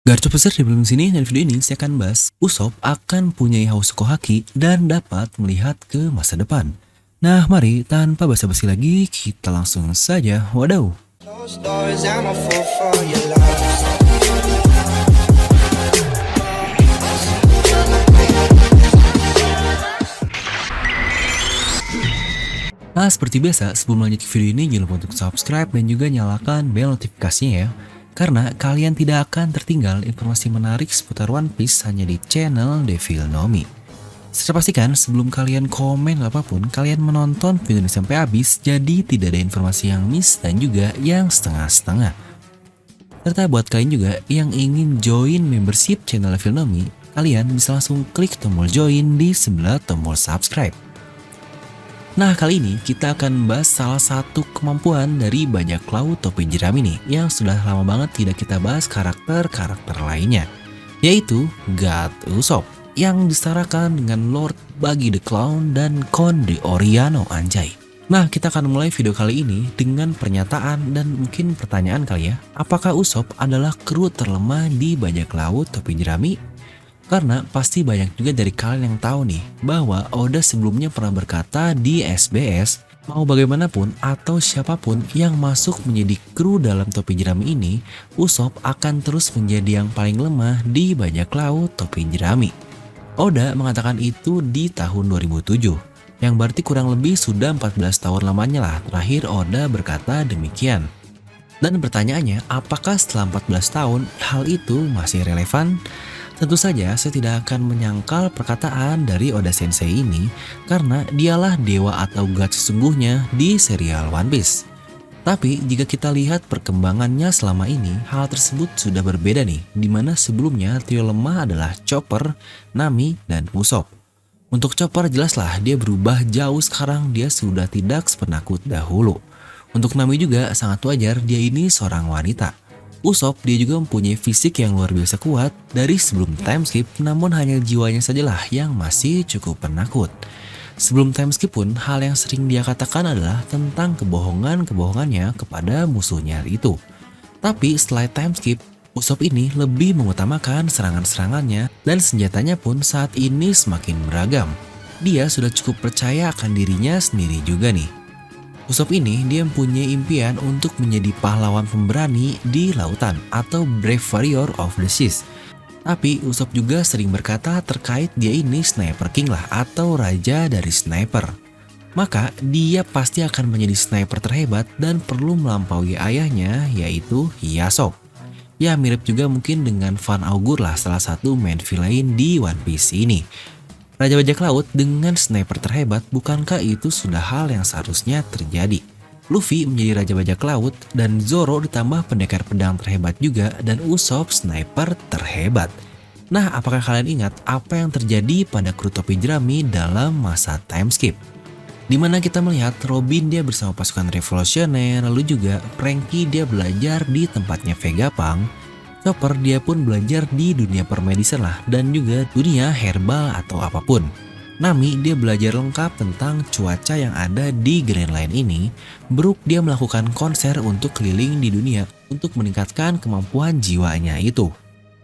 Garco besar di belum sini dan video ini saya akan bahas Usopp akan punya Hausuko Haki dan dapat melihat ke masa depan. Nah mari tanpa basa-basi lagi kita langsung saja wadaw. Closed doors, I'm a fool for your love. Nah seperti biasa sebelum lanjut ke video ini jangan lupa untuk subscribe dan juga nyalakan bel notifikasinya ya. Karena kalian tidak akan tertinggal informasi menarik seputar One Piece hanya di channel Devil Nomi. Saya pastikan sebelum kalian komen apapun, kalian menonton video ini sampai habis, jadi tidak ada informasi yang miss dan juga yang setengah-setengah. Serta buat kalian juga yang ingin join membership channel Devil Nomi, kalian bisa langsung klik tombol join di sebelah tombol subscribe. Nah kali ini kita akan bahas salah satu kemampuan dari bajak laut topi jerami nih yang sudah lama banget tidak kita bahas karakter-karakter lainnya, yaitu God Usopp yang disetarakan dengan Lord Buggy the Clown dan Conde Oriano anjay. Nah kita akan mulai video kali ini dengan pernyataan dan mungkin pertanyaan kali ya, apakah Usopp adalah kru terlemah di bajak laut topi jerami? Karena pasti banyak juga dari kalian yang tahu nih bahwa Oda sebelumnya pernah berkata di SBS mau bagaimanapun atau siapapun yang masuk menjadi kru dalam topi jerami ini, Usopp akan terus menjadi yang paling lemah di bajak laut topi jerami. Oda mengatakan itu di tahun 2007, yang berarti kurang lebih sudah 14 tahun lamanya lah terakhir Oda berkata demikian. Dan pertanyaannya, apakah setelah 14 tahun hal itu masih relevan? Tentu saja saya tidak akan menyangkal perkataan dari Oda Sensei ini karena dialah dewa atau god sesungguhnya di serial One Piece. Tapi jika kita lihat perkembangannya selama ini, hal tersebut sudah berbeda nih, dimana sebelumnya trio lemah adalah Chopper, Nami, dan Usopp. Untuk Chopper jelaslah dia berubah jauh sekarang, dia sudah tidak sepenakut dahulu. Untuk Nami juga sangat wajar, dia ini seorang wanita. Usopp dia juga mempunyai fisik yang luar biasa kuat dari sebelum time skip, namun hanya jiwanya sajalah yang masih cukup penakut. Sebelum time skip pun hal yang sering dia katakan adalah tentang kebohongannya kepada musuhnya itu. Tapi setelah time skip, Usopp ini lebih mengutamakan serangan-serangannya dan senjatanya pun saat ini semakin beragam. Dia sudah cukup percaya akan dirinya sendiri juga nih. Usopp ini dia mempunyai impian untuk menjadi pahlawan pemberani di lautan atau Brave Warrior of the Seas. Tapi Usopp juga sering berkata terkait dia ini Sniper King lah atau raja dari sniper. Maka dia pasti akan menjadi sniper terhebat dan perlu melampaui ayahnya yaitu Yasop. Ya mirip juga mungkin dengan Van Augur lah salah satu main villain di One Piece ini. Raja bajak laut dengan sniper terhebat, bukankah itu sudah hal yang seharusnya terjadi? Luffy menjadi raja bajak laut dan Zoro ditambah pendekar pedang terhebat juga dan Usopp sniper terhebat. Nah, apakah kalian ingat apa yang terjadi pada kru topi jerami dalam masa time skip? Dimana kita melihat Robin dia bersama pasukan revolusioner, lalu juga Franky dia belajar di tempatnya Vegapunk. Chopper dia pun belajar di dunia permedisan lah dan juga dunia herbal atau apapun. Nami dia belajar lengkap tentang cuaca yang ada di Grand Line ini. Brook dia melakukan konser untuk keliling di dunia untuk meningkatkan kemampuan jiwanya itu.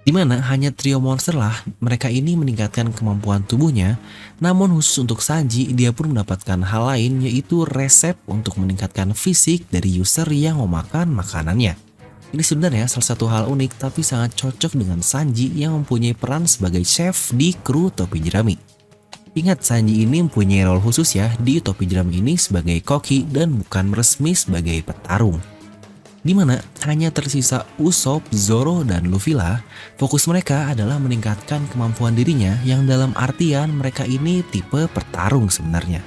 Dimana hanya trio monster lah mereka ini meningkatkan kemampuan tubuhnya. Namun khusus untuk Sanji dia pun mendapatkan hal lain yaitu resep untuk meningkatkan fisik dari user yang memakan makanannya. Ini sebenarnya salah satu hal unik tapi sangat cocok dengan Sanji yang mempunyai peran sebagai chef di kru topi jerami. Ingat Sanji ini mempunyai role khusus ya di topi jerami ini sebagai koki dan bukan resmi sebagai petarung. Dimana hanya tersisa Usopp, Zoro, dan Luffy lah, fokus mereka adalah meningkatkan kemampuan dirinya yang dalam artian mereka ini tipe petarung sebenarnya.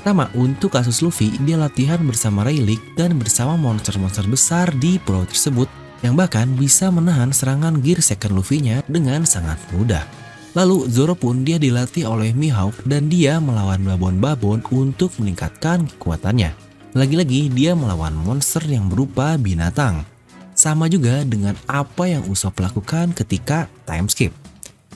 Pertama, untuk kasus Luffy, dia latihan bersama Rayleigh dan bersama monster-monster besar di pulau tersebut yang bahkan bisa menahan serangan Gear Second Luffy-nya dengan sangat mudah. Lalu Zoro pun dia dilatih oleh Mihawk dan dia melawan babon-babon untuk meningkatkan kekuatannya. Lagi-lagi dia melawan monster yang berupa binatang. Sama juga dengan apa yang Usopp lakukan ketika time skip.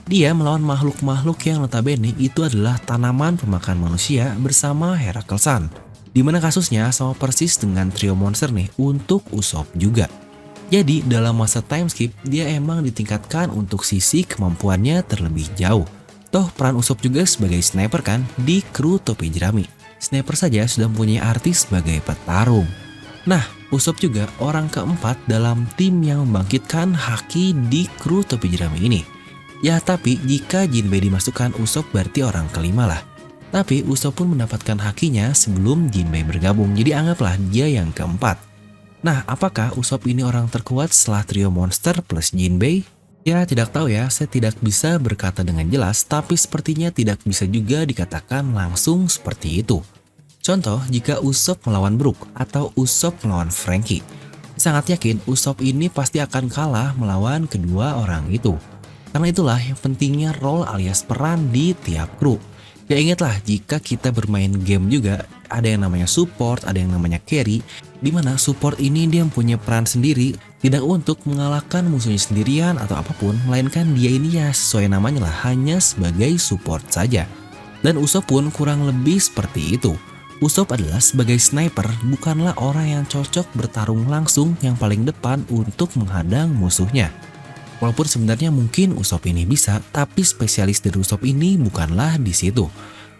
Dia melawan makhluk-makhluk yang notabene itu adalah tanaman pemakan manusia bersama Herakles Sun. Dimana kasusnya sama persis dengan trio monster nih untuk Usopp juga. Jadi dalam masa time skip, dia emang ditingkatkan untuk sisi kemampuannya terlebih jauh. Toh peran Usopp juga sebagai sniper kan di kru topi jerami. Sniper saja sudah mempunyai arti sebagai petarung. Nah, Usopp juga orang keempat dalam tim yang membangkitkan haki di kru topi jerami ini. Ya tapi jika Jinbei dimasukkan, Usopp berarti orang kelima lah. Tapi Usopp pun mendapatkan hakinya sebelum Jinbei bergabung, jadi anggaplah dia yang keempat. Nah, apakah Usopp ini orang terkuat setelah trio monster plus Jinbei? Ya tidak tahu ya, saya tidak bisa berkata dengan jelas, tapi sepertinya tidak bisa juga dikatakan langsung seperti itu. Contoh, jika Usopp melawan Brook atau Usopp melawan Franky, sangat yakin Usopp ini pasti akan kalah melawan kedua orang itu. Karena itulah yang pentingnya role alias peran di tiap kru. Ya ingatlah, jika kita bermain game juga, ada yang namanya support, ada yang namanya carry, dimana support ini dia punya peran sendiri, tidak untuk mengalahkan musuhnya sendirian atau apapun, melainkan dia ini ya sesuai namanya lah, hanya sebagai support saja. Dan Usopp pun kurang lebih seperti itu. Usopp adalah sebagai sniper, bukanlah orang yang cocok bertarung langsung yang paling depan untuk menghadang musuhnya. Walaupun sebenarnya mungkin Usopp ini bisa, tapi spesialis dari Usopp ini bukanlah di situ.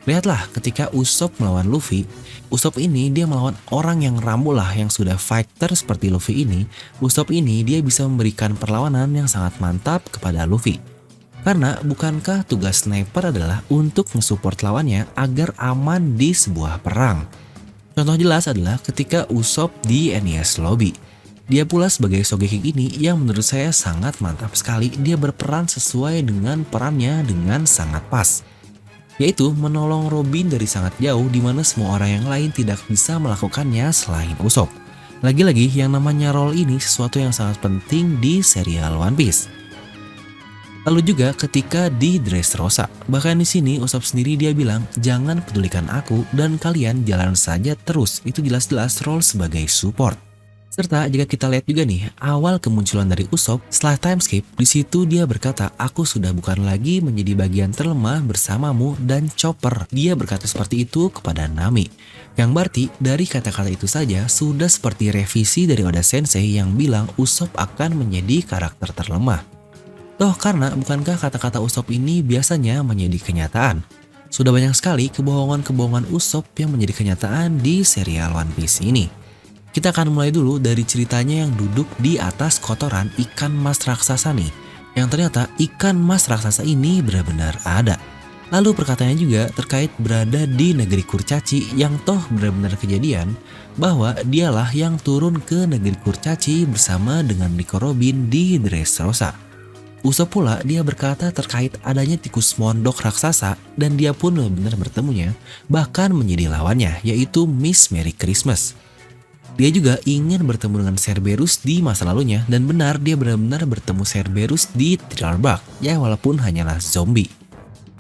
Lihatlah ketika Usopp melawan Luffy, Usopp ini dia melawan orang yang rambu lah, yang sudah fighter seperti Luffy ini. Usopp ini dia bisa memberikan perlawanan yang sangat mantap kepada Luffy. Karena bukankah tugas sniper adalah untuk mensupport lawannya agar aman di sebuah perang? Contoh jelas adalah ketika Usopp di NES Lobby. Dia pula sebagai Sogeking ini yang menurut saya sangat mantap sekali. Dia berperan sesuai dengan perannya dengan sangat pas, yaitu menolong Robin dari sangat jauh, dimana semua orang yang lain tidak bisa melakukannya selain Usopp. Lagi-lagi yang namanya role ini sesuatu yang sangat penting di serial One Piece. Lalu juga ketika di Dressrosa, bahkan di sini Usopp sendiri dia bilang, jangan pedulikan aku dan kalian jalan saja terus. Itu jelas-jelas role sebagai support. Serta jika kita lihat juga nih, awal kemunculan dari Usopp setelah time skip, di situ dia berkata, aku sudah bukan lagi menjadi bagian terlemah bersamamu dan Chopper. Dia berkata seperti itu kepada Nami. Yang berarti dari kata-kata itu saja sudah seperti revisi dari Oda Sensei yang bilang Usopp akan menjadi karakter terlemah. Toh karena bukankah kata-kata Usopp ini biasanya menjadi kenyataan? Sudah banyak sekali kebohongan-kebohongan Usopp yang menjadi kenyataan di serial One Piece ini. Kita akan mulai dulu dari ceritanya yang duduk di atas kotoran ikan mas raksasa nih. Yang ternyata ikan mas raksasa ini benar-benar ada. Lalu perkataannya juga terkait berada di negeri kurcaci yang toh benar-benar kejadian, bahwa dialah yang turun ke negeri kurcaci bersama dengan Nico Robin di Dressrosa. Usopp pula dia berkata terkait adanya tikus mondok raksasa dan dia pun benar-benar bertemunya, bahkan menjadi lawannya, yaitu Miss Merry Christmas. Dia juga ingin bertemu dengan Cerberus di masa lalunya, dan benar dia benar-benar bertemu Cerberus di Thriller Bark, ya walaupun hanyalah zombie.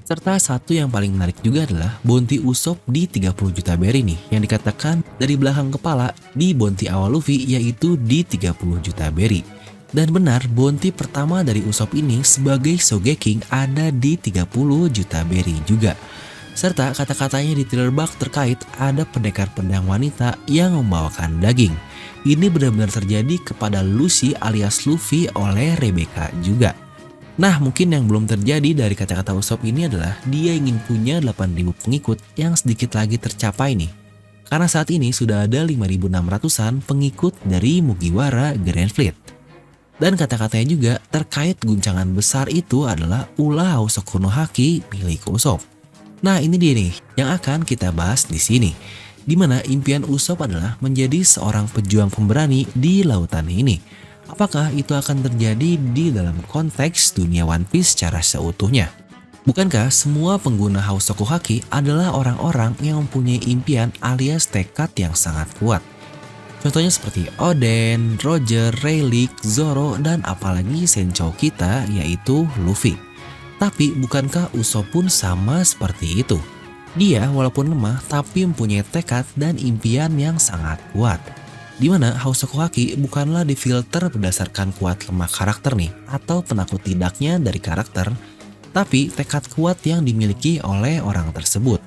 Serta satu yang paling menarik juga adalah bounty Usopp di 30 juta berry nih, yang dikatakan dari belakang kepala di bounty awal Luffy yaitu di 30 juta berry. Dan benar bounty pertama dari Usopp ini sebagai Sogeking ada di 30 juta berry juga. Serta kata-katanya di Thriller Bark terkait ada pendekar pedang wanita yang membawakan daging. Ini benar-benar terjadi kepada Lucy alias Luffy oleh Rebecca juga. Nah mungkin yang belum terjadi dari kata-kata Usopp ini adalah dia ingin punya 8.000 pengikut yang sedikit lagi tercapai nih. Karena saat ini sudah ada 5.600-an pengikut dari Mugiwara Grand Fleet. Dan kata-katanya juga terkait guncangan besar itu adalah ulah Hosoku no Haki milik Usopp. Nah ini dia nih yang akan kita bahas di sini, dimana impian Usopp adalah menjadi seorang pejuang pemberani di lautan ini. Apakah itu akan terjadi di dalam konteks dunia One Piece secara seutuhnya? Bukankah semua pengguna Hosoku Haki adalah orang-orang yang mempunyai impian alias tekad yang sangat kuat? Contohnya seperti Oden, Roger, Rayleigh, Zoro, dan apalagi Senchou kita yaitu Luffy. Tapi bukankah Usopp pun sama seperti itu? Dia walaupun lemah tapi mempunyai tekad dan impian yang sangat kuat. Dimana Hosoku Haki bukanlah difilter berdasarkan kuat lemah karakter nih, atau penakut tidaknya dari karakter, tapi tekad kuat yang dimiliki oleh orang tersebut.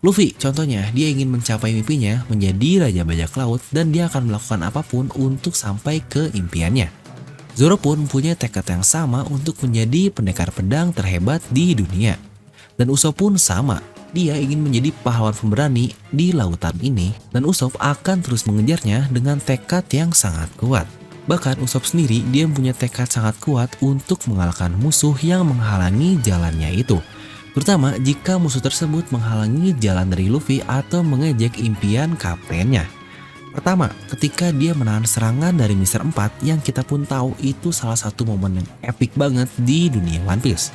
Luffy contohnya, dia ingin mencapai mimpinya menjadi Raja Bajak Laut dan dia akan melakukan apapun untuk sampai ke impiannya. Zoro pun punya tekad yang sama untuk menjadi pendekar pedang terhebat di dunia. Dan Usopp pun sama, dia ingin menjadi pahlawan pemberani di lautan ini dan Usopp akan terus mengejarnya dengan tekad yang sangat kuat. Bahkan Usopp sendiri dia punya tekad sangat kuat untuk mengalahkan musuh yang menghalangi jalannya itu. Terutama jika musuh tersebut menghalangi jalan dari Luffy atau mengejek impian kaptennya. Pertama, ketika dia menahan serangan dari Mr. 4 yang kita pun tahu itu salah satu momen yang epic banget di dunia One Piece.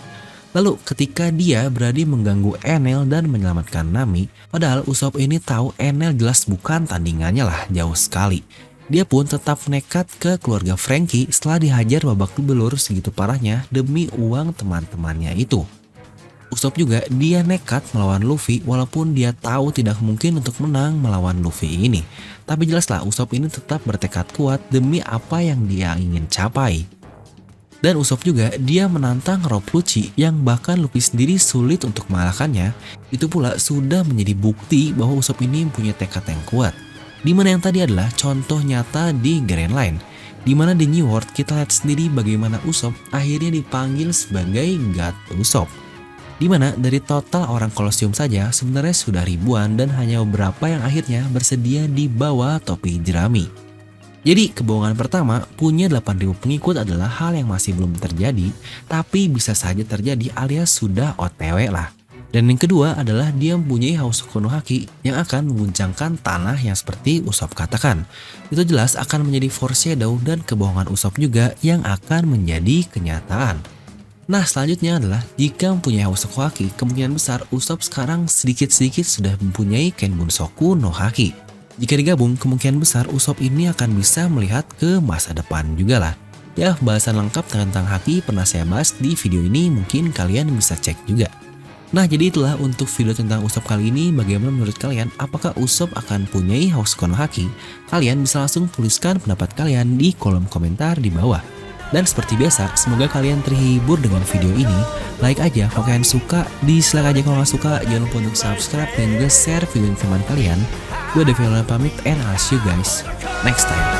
Lalu ketika dia berani mengganggu Enel dan menyelamatkan Nami, padahal Usopp ini tahu Enel jelas bukan tandingannya lah, jauh sekali. Dia pun tetap nekat ke keluarga Franky setelah dihajar babak belur segitu parahnya demi uang teman-temannya itu. Usopp juga dia nekat melawan Luffy walaupun dia tahu tidak mungkin untuk menang melawan Luffy ini. Tapi jelaslah Usopp ini tetap bertekad kuat demi apa yang dia ingin capai. Dan Usopp juga dia menantang Rob Lucci yang bahkan Luffy sendiri sulit untuk mengalahkannya. Itu pula sudah menjadi bukti bahwa Usopp ini punya tekad yang kuat. Dimana yang tadi adalah contoh nyata di Grand Line. Dimana di New World kita lihat sendiri bagaimana Usopp akhirnya dipanggil sebagai God Usopp. Dimana dari total orang Colosseum saja sebenarnya sudah ribuan dan hanya beberapa yang akhirnya bersedia di bawah topi jerami. Jadi kebohongan pertama, punya 8.000 pengikut adalah hal yang masih belum terjadi, tapi bisa saja terjadi alias sudah OTW lah. Dan yang kedua adalah dia mempunyai haus Konohaki yang akan mengguncangkan tanah yang seperti Usopp katakan. Itu jelas akan menjadi foreshadow dan kebohongan Usopp juga yang akan menjadi kenyataan. Nah selanjutnya adalah jika mempunyai haus Konohaki, kemungkinan besar Usopp sekarang sedikit-sedikit sudah mempunyai Kenbunsoku no Haki. Jika digabung, kemungkinan besar Usopp ini akan bisa melihat ke masa depan juga lah. Ya, bahasan lengkap tentang Haki pernah saya bahas di video ini, mungkin kalian bisa cek juga. Nah jadi itulah untuk video tentang Usopp kali ini. Bagaimana menurut kalian, apakah Usopp akan punyai haus Konohaki? Kalian bisa langsung tuliskan pendapat kalian di kolom komentar di bawah. Dan seperti biasa, semoga kalian terhibur dengan video ini. Like aja kalau kalian suka, dislike aja kalau nggak suka. Jangan lupa untuk subscribe dan juga share video ini teman kalian. Gue Devi pamit and I'll see you guys next time.